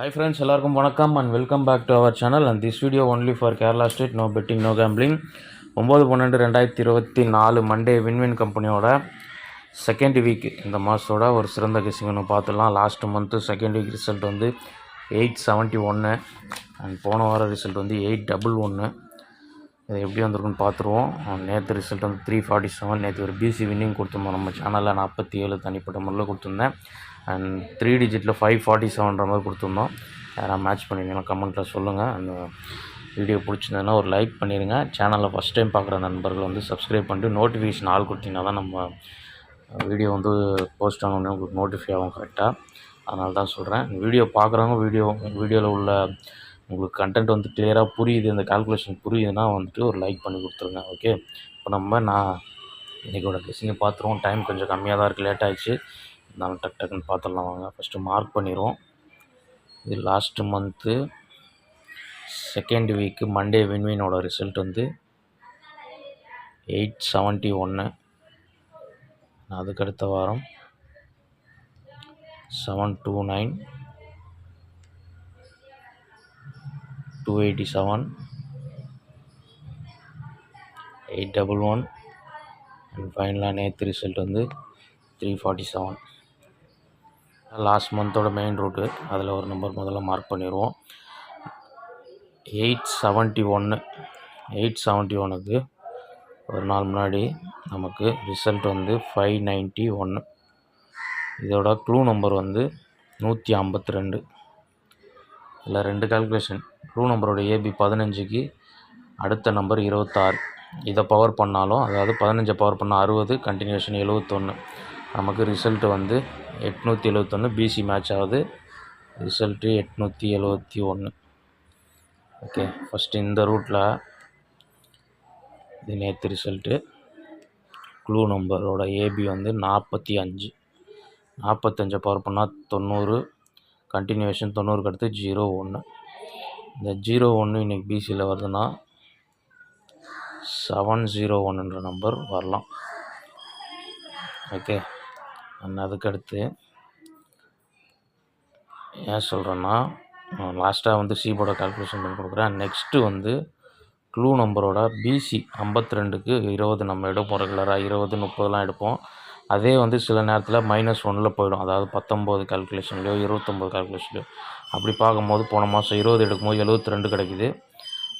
Hi friends, எல்லாருக்கும் வணக்கம் and welcome back to our channel and this video only for Kerala State, no betting, no gambling. 9/12/2024 Monday win win கம்பெனியோட second week இந்த மாதத்தோட ஒரு சிறந்த guessing ஒன்று பார்த்துடலாம். Last month second week result வந்து 871 அண்ட் போன வாரம் ரிசல்ட் வந்து 811. இது எப்படி வந்திருக்குன்னு பார்த்துருவோம். நேற்று ரிசல்ட் வந்து 347. நேற்று ஒரு பிசி வின்னிங் கொடுத்துருந்தோம் நம்ம சேனலில் 47 தனிப்பட்ட முறையில் கொடுத்துருந்தேன். அண்ட் 3 டிஜிட்டில் 547 மாதிரி கொடுத்துருந்தோம். யாராவது மேட்ச் பண்ணியிருந்தீங்கன்னா கமெண்ட்டில் சொல்லுங்கள். அந்த வீடியோ பிடிச்சிருந்ததுன்னா ஒரு லைக் பண்ணிடுங்க. சேனலில் ஃபஸ்ட் டைம் பார்க்குற நண்பர்கள் வந்து சப்ஸ்கிரைப் பண்ணிட்டு நோட்டிஃபிகேஷன் ஆள் கொடுத்தீங்கன்னா தான் நம்ம வீடியோ வந்து போஸ்ட் ஆனோடனே உங்களுக்கு நோட்டிஃபை ஆகும் கரெக்டாக. அதனால தான் சொல்கிறேன். வீடியோ பார்க்குறவங்க வீடியோவில் உள்ள உங்களுக்கு கண்டென்ட் வந்து கிளியராக புரியுது, இந்த கால்குலேஷன் புரியுதுன்னா வந்துட்டு ஒரு லைக் பண்ணி கொடுத்துருங்க. ஓகே, இப்போ நான் இன்றைக்கோட கெஸிங்கை பார்த்துருவோம். டைம் கொஞ்சம் கம்மியாக தான் இருக்குது, லேட் ஆகிடுச்சு. இருந்தாலும் டக்குன்னு பார்த்துடலாம் வாங்க. ஃபஸ்ட்டு மார்க் பண்ணிடுவோம். இது last month second week Monday வின்வினோட ரிசல்ட் வந்து 871. அதுக்கடுத்த வாரம் 729, 287, 811 அண்ட் ஃபைனலாக நேற்று ரிசல்ட் வந்து 347. லாஸ்ட் மந்தோட மெயின் ரூட்டு அதில் ஒரு நம்பர் முதல்ல மார்க் பண்ணிடுவோம். 871க்கு ஒரு நாள் முன்னாடி நமக்கு ரிசல்ட் வந்து 591. இதோட க்ளூ நம்பர் வந்து 152. இதில் 2 கால்குலேஷன். க்ளூ நம்பரோட ஏபி 15க்கு அடுத்த நம்பர் 26. இதை பவர் பண்ணாலும், அதாவது 15 பவர் பண்ணால் 60, கண்டினியூஷன் 71. நமக்கு ரிசல்ட்டு வந்து 871. பிசி மேட்ச் ஆகுது. ரிசல்ட்டு 871. ஓகே, ஃபஸ்ட்டு இந்த ரூட்டில் இது நேற்று ரிசல்ட்டு. க்ளூ நம்பரோட ஏபி வந்து 45. 45 பவர் பண்ணால் 90, கண்டினியூஷன் 90க்கு அடுத்து 01. இந்த 01 இன்றைக்கி பிசியில் வருதுன்னா 701ன்ற நம்பர் வரலாம். ஓகே, அதுக்கடுத்து ஏன் சொல்கிறேன்னா, லாஸ்ட்டாக வந்து சிபோட கால்குலேஷன் பண்ணி கொடுக்குறேன். நெக்ஸ்ட்டு வந்து க்ளூ நம்பரோட பிசி 52க்கு 20 நம்ம எடுப்போம். ரெகுலராக 20, 30லாம் எடுப்போம். அதே வந்து சில நேரத்தில் -1 போயிடும். அதாவது 19 கால்குலேஷன்லையோ 29 கால்குலேஷன்லையோ. அப்படி பார்க்கும்போது போன மாதம் 20 எடுக்கும்போது 72 கிடைக்குது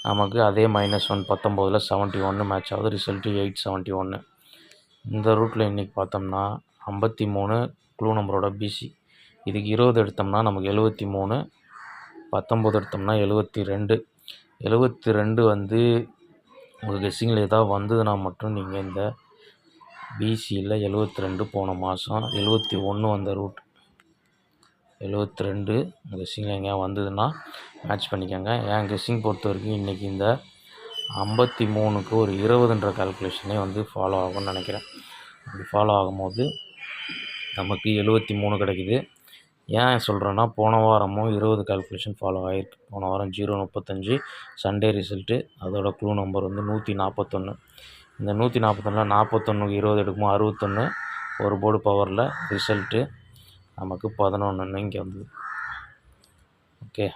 நமக்கு. அதே -1 19ல் 71 மேட்ச் ஆகுது. ரிசல்ட்டு 871. இந்த ரூட்டில் இன்றைக்கி பார்த்தோம்னா 53 க்ளூ நம்பரோட பிசி. இதுக்கு 20 எடுத்தோம்னா நமக்கு 73, 19 எடுத்தோம்னா 72. 72 வந்து உங்கள் கெஸ்ஸிங்கில் ஏதாவது வந்ததுன்னா மட்டும் நீங்கள் இந்த பிசியில் 72 போன மாதம் 71 வந்த ரூட் 72 உங்கள் கெஸ்ஸிங்கில் எங்கேயா வந்ததுன்னா மேட்ச் பண்ணிக்கோங்க. என் கெஸ்ஸிங் பொறுத்த வரைக்கும் இன்றைக்கி இந்த 53க்கு ஒரு 20ன்ற கால்குலேஷனே வந்து ஃபாலோ ஆகும்னு நினைக்கிறேன். அப்படி ஃபாலோ ஆகும்போது நமக்கு 73 கிடைக்குது. ஏன் சொல்கிறேன்னா, போன வாரமும் 20 கால்குலேஷன் ஃபாலோ ஆகிருக்கு. போன வாரம் 035 சண்டே ரிசல்ட்டு. அதோட க்ளூ நம்பர் வந்து 141. இந்த 141ல் 41க்கு 20 எடுக்கும்போது 61, ஒரு போர்டு பவரில் ரிசல்ட்டு நமக்கு 11 இங்கே வந்தது. ஓகே,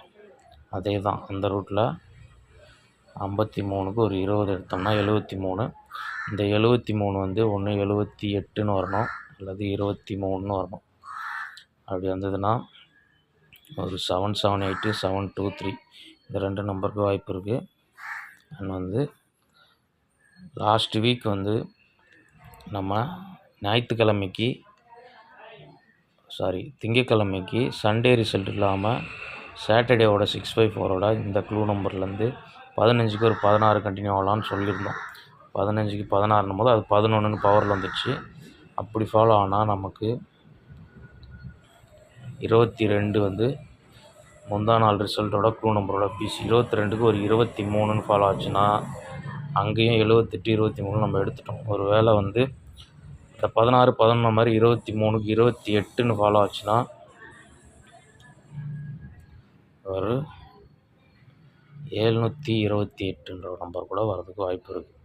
அதே தான் அந்த ரூட்டில் 53க்கு ஒரு 20 எடுத்தோம்னா 73. இந்த 73 வந்து ஒன்று 78ன்னு வரணும், அல்லது 23ன்னு வரணும். அப்படி வந்ததுன்னா ஒரு 778, 723 இந்த 2 நம்பருக்கு வாய்ப்பு இருக்குது. அண்ட் வந்து லாஸ்ட் வீக் வந்து நம்ம திங்கக்கிழமைக்கு சண்டே ரிசல்ட் இல்லாமல் சாட்டர்டேவோட 654ஓட இந்த க்ளூ நம்பர்லேருந்து 15க்கு ஒரு 16 கண்டினியூ ஆகலான்னு சொல்லியிருந்தோம். 15க்கு 16 போது அது 11ன்னு பவரில் வந்துடுச்சு. அப்படி ஃபாலோ ஆனால் நமக்கு 22 வந்து முந்தா நாள் ரிசல்ட்டோட க்ளூ நம்பரோட பிசி. 22க்கு ஒரு 23ன்னு ஃபாலோ ஆச்சுன்னா அங்கேயும் 78, 23 நம்ம எடுத்துட்டோம். ஒரு வேளை வந்து இந்த 16, 11 மாதிரி 23க்கு 28ன்னு ஃபாலோ ஆச்சுன்னா ஒரு 728ன்ற நம்பர் கூட வரதுக்கு வாய்ப்பு இருக்குது.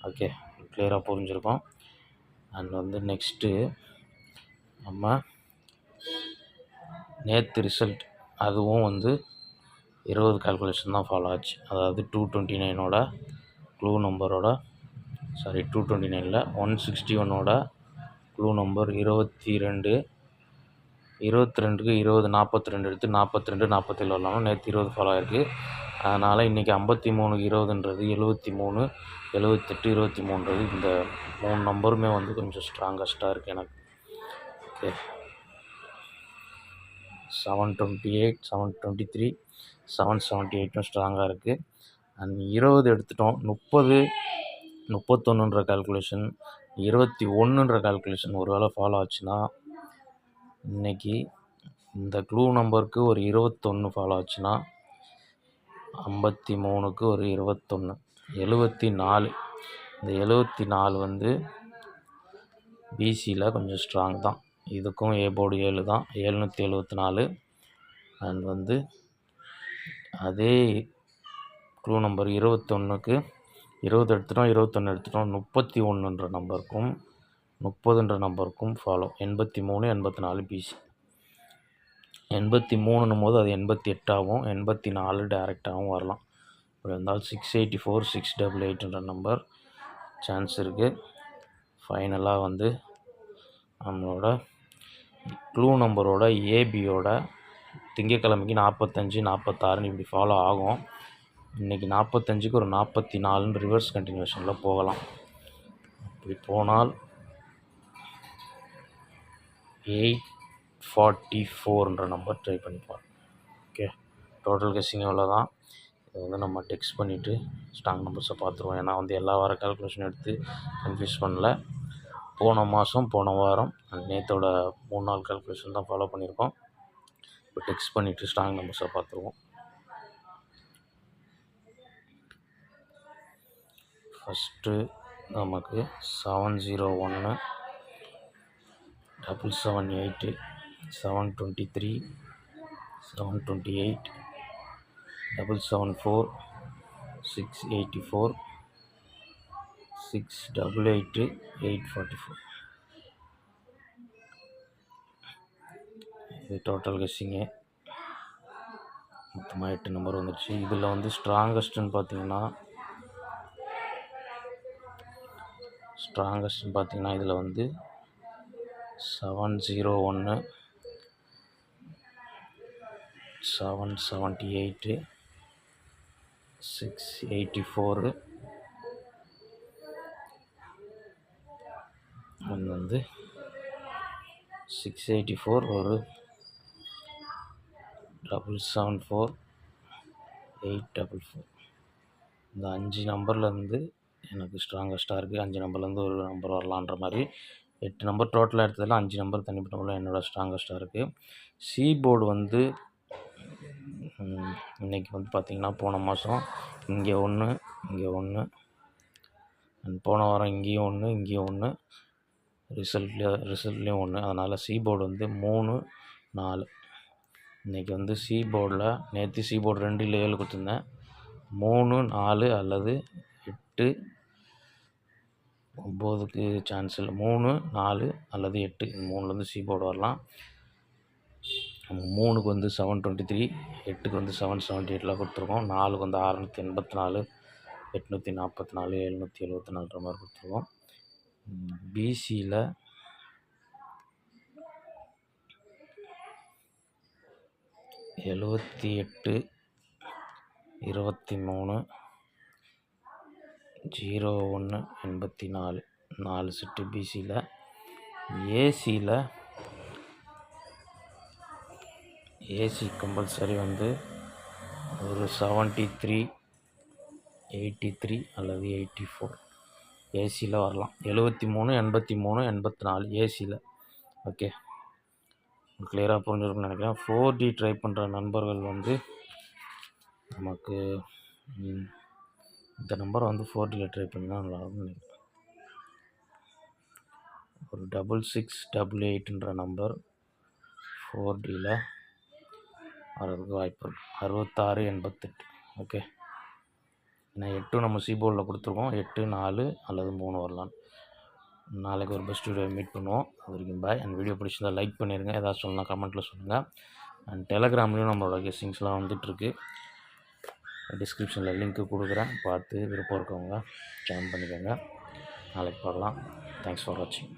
ஓகே, கிளியராக புரிஞ்சுருக்கோம். அண்ட் வந்து நெக்ஸ்ட்டு நம்ம நேற்று ரிசல்ட் அதுவும் வந்து 20 கால்குலேஷன் தான் ஃபாலோ ஆச்சு. அதாவது 229ஓட க்ளூ நம்பரோட 229 161ஓட க்ளூ நம்பர் 22 22க்கு 20 42 எடுத்து 42 47 வரலாம். நேற்று 20 ஃபாலோ ஆகிருக்கு. அதனால் இன்றைக்கி 53க்கு 20ன்றது 73 78 23ன்றது இந்த 3 நம்பருமே வந்து கொஞ்சம் ஸ்ட்ராங்கஸ்ட்டாக இருக்குது எனக்கு. ஓகே, 728 723 778 ஸ்ட்ராங்காக இருக்குது. அண்ட் 20 எடுத்துட்டோம். 30 31ன்ற கால்குலேஷன் 21ன்ற கால்குலேஷன் ஒரு வேளை ஃபாலோ ஆச்சுன்னா இன்றைக்கி இந்த க்ளூ நம்பருக்கு ஒரு 21 ஃபாலோ ஆச்சுன்னா 53க்கு ஒரு 21 74. இந்த 74 வந்து பிசியில் கொஞ்சம் ஸ்ட்ராங் தான். இதுக்கும் ஏ போர்டு 7 தான், 774. அண்ட் வந்து அதே க்ளூ நம்பர் 21க்கு 20 எடுத்துட்டோம், 21 எடுத்துட்டோம். 31ன்ற நம்பருக்கும் 30ன்ற நம்பருக்கும் ஃபாலோ 83 84 பிசி. 83ன்னும் போது அது 88 ஆகும், 84 டேரெக்டாகவும் வரலாம். இப்படி இருந்தாலும் 684 688ன்ற நம்பர் சான்ஸ் இருக்குது. ஃபைனலாக வந்து நம்மளோட க்ளூ நம்பரோட ஏபியோட திங்கக்கிழமைக்கு 45 46 இப்படி ஃபாலோ ஆகும். இன்றைக்கி 45க்கு ஒரு 44 ரிவர்ஸ் கண்டினியூஷனில் போகலாம். இப்படி போனால் 844ன்ற நம்பர் ட்ரை பண்ணிப்போம். ஓகே, டோட்டல் கெஸ்ஸிங் எவ்வளோ தான். இதை வந்து நம்ம டெக்ஸ்ட் பண்ணிவிட்டு ஸ்ட்ராங் நம்பர்ஸை பார்த்துருவோம். ஏன்னா வந்து எல்லா வார கால்குலேஷன் எடுத்து கன்ஃபியூஸ் பண்ணல. போன மாதம் போன வாரம் நேற்றோட 3 நாள் கால்குலேஷன் தான் ஃபாலோ பண்ணியிருக்கோம். இப்போ டெக்ஸ்ட் பண்ணிவிட்டு ஸ்ட்ராங் நம்பர்ஸை பார்த்துருவோம். ஃபஸ்ட்டு நமக்கு 701 778 723 728 774 684 688 844 இது டோட்டல் கெஸ்ஸிங்கு. மொத்தமாக 8 நம்பர் வந்துடுச்சு. இதில் வந்து ஸ்ட்ராங்கஸ்ட்டுன்னு பார்த்தீங்கன்னா இதில் வந்து 701 778 684 அது வந்து 684 ஒரு 774 844. இந்த 5 நம்பர்லேருந்து எனக்கு ஸ்ட்ராங்கஸ்ட்டாக இருக்குது. 5 நம்பர்லேருந்து ஒரு நம்பர் வரலான்ற மாதிரி 8 நம்பர் டோட்டலாக எடுத்ததில் 5 நம்பர் தனிப்பட்ட நம்பரில் என்னோடய ஸ்ட்ராங்கஸ்ட்டாக இருக்குது. சி போர்டு வந்து இன்றைக்கி வந்து பார்த்திங்கன்னா போன மாதம் இங்கே 1 இங்கே 1 அண்ட் போன வாரம் இங்கேயும் 1 இங்கேயும் 1 ரிசல்ட்லேயும் 1. அதனால் சி போர்டு வந்து 3 4. இன்றைக்கி வந்து சி போர்டில் நேற்று சி போர்டு 2 இல்லை 7 கொடுத்துருந்தேன். 3 4 அல்லது 8 9க்கு சான்ஸ் இல்லை. 3 4 அல்லது 8 இந்த 3லேருந்து சி போர்டு வரலாம். 3க்கு வந்து 723, 8க்கு வந்து 778 கொடுத்துருக்கோம். 4க்கு வந்து 684 844 774 மாதிரி கொடுத்துருக்கோம். பிசியில் 78 23 01 84 4 செட்டு பிசியில். ஏசி கம்பல்சரி வந்து ஒரு 73 83 அல்லது 84 ஏசியில் வரலாம். 73 83 84 ஏசியில். ஓகே, கிளியராக புரிஞ்சிருக்குன்னு நினைக்கிறேன். 4D ட்ரை பண்ணுற நண்பர்கள் வந்து நமக்கு இந்த நம்பரை வந்து 4Dயில் ட்ரை பண்ணால் நல்லாயிருக்கும்னு நினைக்கிறேன். ஒரு 6688ன்ற நம்பர் 4Dயில் வரதுக்கு வாய்ப்பு இருக்குது. 66 88. ஓகே, ஏன்னா 8 நம்ம சிபோர்டில் கொடுத்துருக்கோம். 8 4 அல்லது 3 வரலாம். நாளைக்கு ஒரு பெஸ்ட் வீடியோ மீட் பண்ணுவோம். அது வரைக்கும் பாய். அந்த வீடியோ பிடிச்சிருந்தால் லைக் பண்ணிடுங்க. ஏதாவது சொல்லலாம் கமெண்ட்டில் சொல்லுங்கள். அண்ட் டெலகிராம்லேயும் நம்மளோட கெஸ்ஸிங்ஸ்லாம் வந்துட்டுருக்கு. டிஸ்கிரிப்ஷனில் லிங்க்கு கொடுக்குறேன், பார்த்து விருப்பம் இருக்கவங்க ஜாயின் பண்ணிக்கோங்க. நாளைக்கு பார்க்கலாம். தேங்க்ஸ் ஃபார் வாட்சிங்.